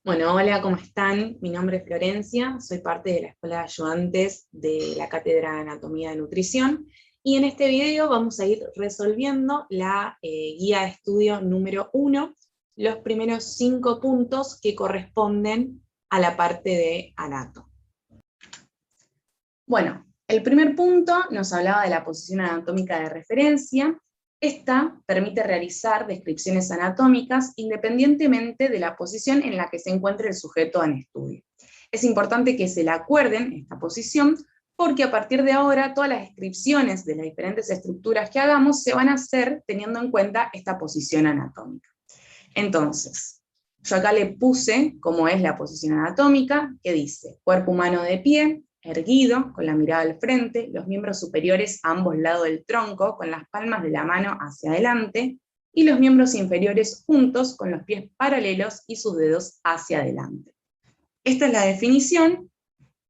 Bueno, hola, ¿cómo están? Mi nombre es Florencia, soy parte de la Escuela de Ayudantes de la Cátedra de Anatomía de Nutrición, y en este video vamos a ir resolviendo la guía de estudio número 1, los primeros 5 puntos que corresponden a la parte de anato. Bueno, el primer punto nos hablaba de la posición anatómica de referencia. Esta permite realizar descripciones anatómicas independientemente de la posición en la que se encuentre el sujeto en estudio. Es importante que se la acuerden, esta posición, porque a partir de ahora todas las descripciones de las diferentes estructuras que hagamos se van a hacer teniendo en cuenta esta posición anatómica. Entonces, yo acá le puse cómo es la posición anatómica, que dice cuerpo humano de pie, erguido, con la mirada al frente, los miembros superiores a ambos lados del tronco, con las palmas de la mano hacia adelante, y los miembros inferiores juntos, con los pies paralelos y sus dedos hacia adelante. Esta es la definición,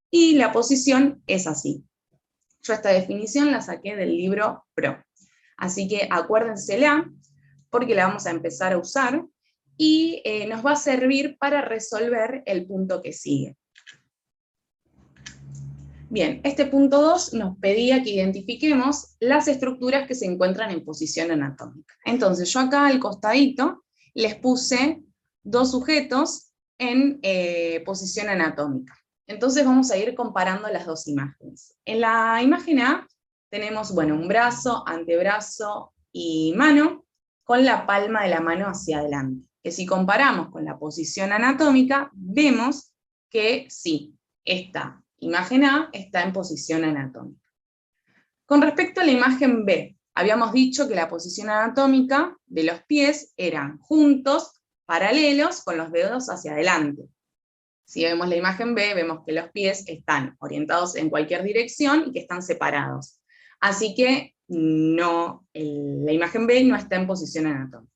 y la posición es así. Yo esta definición la saqué del libro Pro. Así que acuérdensela, porque la vamos a empezar a usar, y nos va a servir para resolver el punto que sigue. Bien, este punto 2 nos pedía que identifiquemos las estructuras que se encuentran en posición anatómica. Entonces yo acá al costadito les puse dos sujetos en posición anatómica. Entonces vamos a ir comparando las dos imágenes. En la imagen A tenemos, bueno, un brazo, antebrazo y mano, con la palma de la mano hacia adelante. Que si comparamos con la posición anatómica, vemos que sí, esta imagen A está en posición anatómica. Con respecto a la imagen B, habíamos dicho que la posición anatómica de los pies eran juntos, paralelos, con los dedos hacia adelante. Si vemos la imagen B, vemos que los pies están orientados en cualquier dirección y que están separados. Así que no, la imagen B no está en posición anatómica.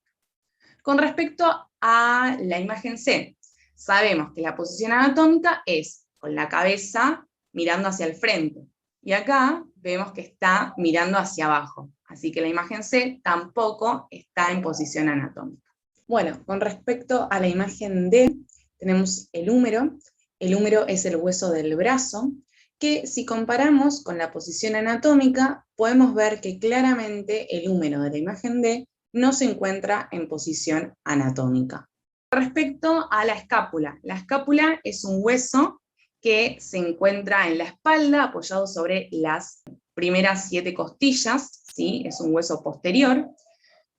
Con respecto a la imagen C, sabemos que la posición anatómica es con la cabeza mirando hacia el frente, y acá vemos que está mirando hacia abajo, así que la imagen C tampoco está en posición anatómica. Bueno, con respecto a la imagen D, tenemos el húmero. El húmero es el hueso del brazo, que si comparamos con la posición anatómica, podemos ver que claramente el húmero de la imagen D no se encuentra en posición anatómica. Respecto a la escápula es un hueso que se encuentra en la espalda, apoyado sobre las primeras 7 costillas, ¿sí? Es un hueso posterior,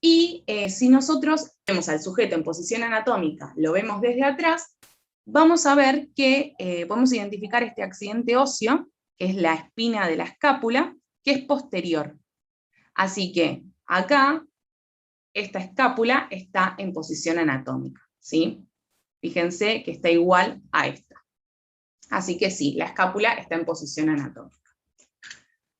y si nosotros vemos al sujeto en posición anatómica, lo vemos desde atrás, vamos a ver que podemos identificar este accidente óseo, que es la espina de la escápula, que es posterior. Así que acá, esta escápula está en posición anatómica, ¿sí? Fíjense que está igual a esta. Así que sí, la escápula está en posición anatómica.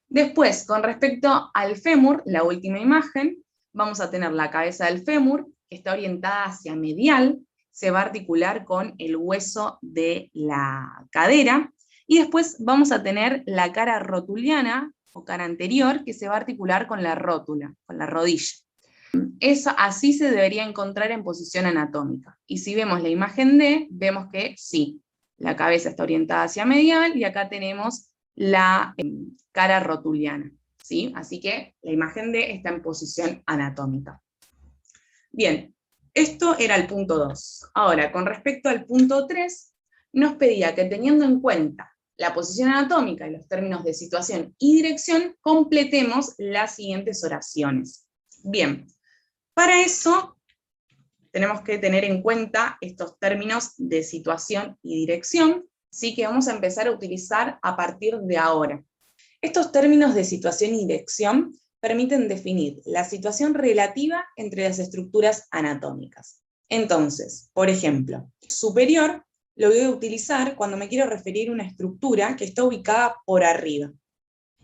Después, con respecto al fémur, la última imagen, vamos a tener la cabeza del fémur, que está orientada hacia medial, se va a articular con el hueso de la cadera, y después vamos a tener la cara rotuliana, o cara anterior, que se va a articular con la rótula, con la rodilla. Eso así se debería encontrar en posición anatómica. Y si vemos la imagen D, vemos que sí, la cabeza está orientada hacia medial, y acá tenemos la cara rotuliana, ¿sí? Así que la imagen D está en posición anatómica. Bien, esto era el punto 2. Ahora, con respecto al punto 3, nos pedía que teniendo en cuenta la posición anatómica y los términos de situación y dirección, completemos las siguientes oraciones. Bien, para eso tenemos que tener en cuenta estos términos de situación y dirección, ¿sí? Que vamos a empezar a utilizar a partir de ahora. Estos términos de situación y dirección permiten definir la situación relativa entre las estructuras anatómicas. Entonces, por ejemplo, superior lo voy a utilizar cuando me quiero referir a una estructura que está ubicada por arriba.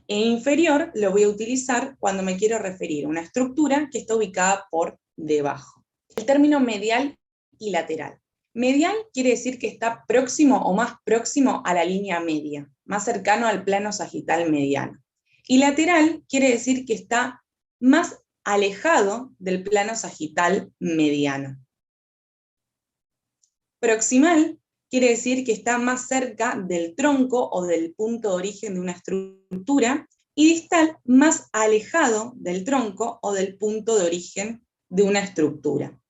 E inferior lo voy a utilizar cuando me quiero referir a una estructura que está ubicada por debajo. El término medial y lateral. Medial quiere decir que está próximo o más próximo a la línea media, más cercano al plano sagital mediano. Y lateral quiere decir que está más alejado del plano sagital mediano. Proximal quiere decir que está más cerca del tronco o del punto de origen de una estructura, y distal más alejado del tronco o del punto de origen de una estructura.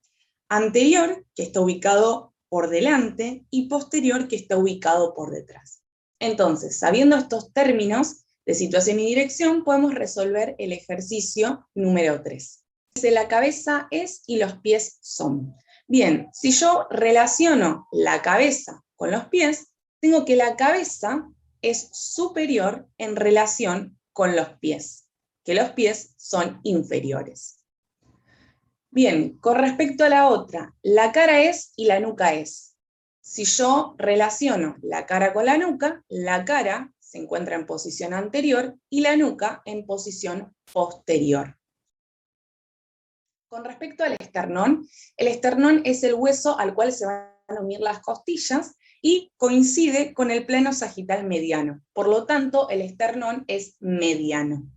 Anterior, que está ubicado por delante, y posterior, que está ubicado por detrás. Entonces, sabiendo estos términos de situación y dirección, podemos resolver el ejercicio número 3. Dice, la cabeza es y los pies son. Bien, si yo relaciono la cabeza con los pies, tengo que la cabeza es superior en relación con los pies, que los pies son inferiores. Bien, con respecto a la otra, la cara es y la nuca es. Si yo relaciono la cara con la cara se encuentra en posición anterior y la nuca en posición posterior. Con respecto al esternón, el esternón es el hueso al cual se van a unir las costillas y coincide con el plano sagital mediano. Por lo tanto, el esternón es mediano.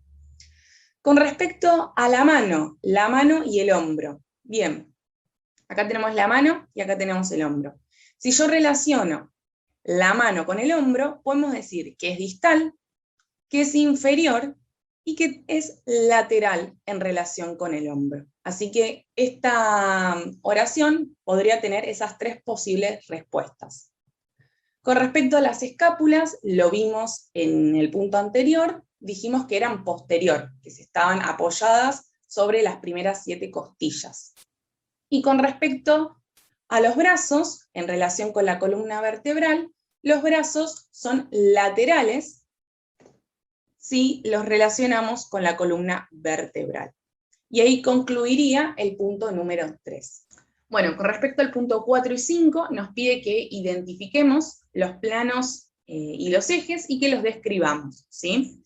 Con respecto a la mano y el hombro. Bien, acá tenemos la mano y acá tenemos el hombro. Si yo relaciono la mano con el hombro, podemos decir que es distal, que es inferior y que es lateral en relación con el hombro. Así que esta oración podría tener esas tres posibles respuestas. Con respecto a las escápulas, lo vimos en el punto anterior, dijimos que eran posterior, que se estaban apoyadas sobre las primeras 7 costillas. Y con respecto a los brazos, en relación con la columna vertebral, los brazos son laterales si los relacionamos con la columna vertebral. Y ahí concluiría el punto número 3. Bueno, con respecto al punto 4 y 5, nos pide que identifiquemos los planos y los ejes y que los describamos, ¿sí?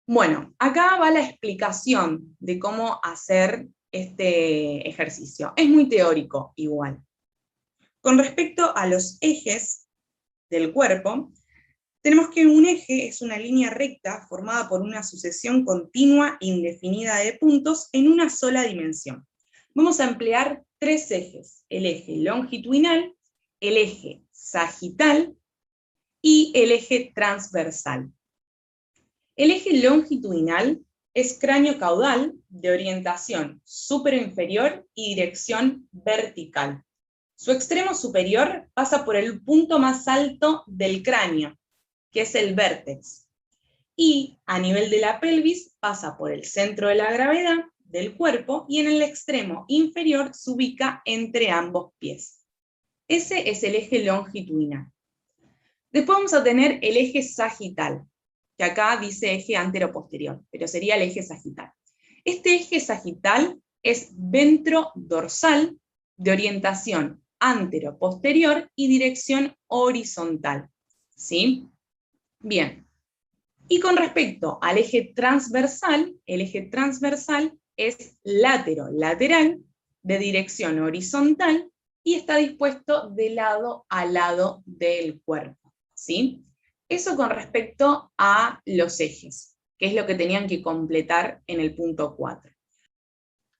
Bueno, acá va la explicación de cómo hacer este ejercicio. Es muy teórico igual. Con respecto a los ejes del cuerpo, tenemos que un eje es una línea recta formada por una sucesión continua e indefinida de puntos en una sola dimensión. Vamos a emplear 3 ejes, el eje longitudinal, el eje sagital y el eje transversal. El eje longitudinal es cráneo caudal de orientación superior-inferior y dirección vertical. Su extremo superior pasa por el punto más alto del cráneo, que es el vértex, y a nivel de la pelvis pasa por el centro de la gravedad del cuerpo y en el extremo inferior se ubica entre ambos pies. Ese es el eje longitudinal. Después vamos a tener el eje sagital, que acá dice eje antero-posterior, pero sería el eje sagital. Este eje sagital es ventrodorsal de orientación antero-posterior y dirección horizontal, ¿sí? Bien. Y con respecto al eje transversal, el eje transversal es lateral de dirección horizontal y está dispuesto de lado a lado del cuerpo, ¿sí? Eso con respecto a los ejes, que es lo que tenían que completar en el punto 4.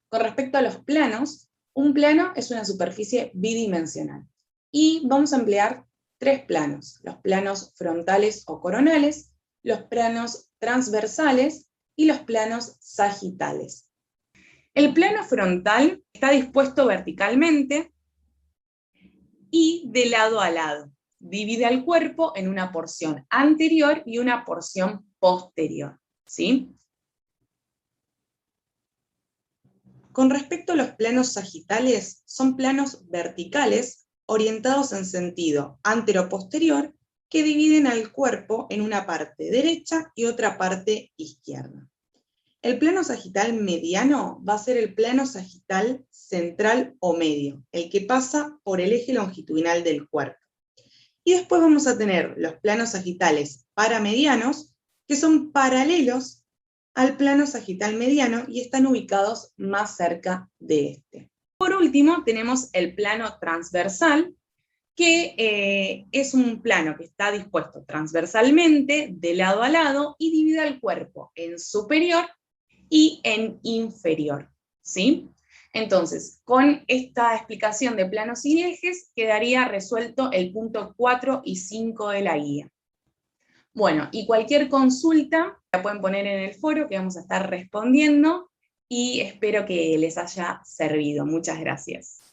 Con respecto a los planos, un plano es una superficie bidimensional y vamos a emplear 3 planos, los planos frontales o coronales, los planos transversales y los planos sagitales. El plano frontal está dispuesto verticalmente y de lado a lado. Divide al cuerpo en una porción anterior y una porción posterior, ¿sí? Con respecto a los planos sagitales, son planos verticales orientados en sentido antero-posterior que dividen al cuerpo en una parte derecha y otra parte izquierda. El plano sagital mediano va a ser el plano sagital central o medio, el que pasa por el eje longitudinal del cuerpo. Y después vamos a tener los planos sagitales paramedianos, que son paralelos al plano sagital mediano y están ubicados más cerca de este. Por último, tenemos el plano transversal, que es un plano que está dispuesto transversalmente, de lado a lado, y divide al cuerpo en superior y en inferior, ¿sí? Entonces, con esta explicación de planos y ejes, quedaría resuelto el punto 4 y 5 de la guía. Bueno, y cualquier consulta la pueden poner en el foro que vamos a estar respondiendo y espero que les haya servido. Muchas gracias.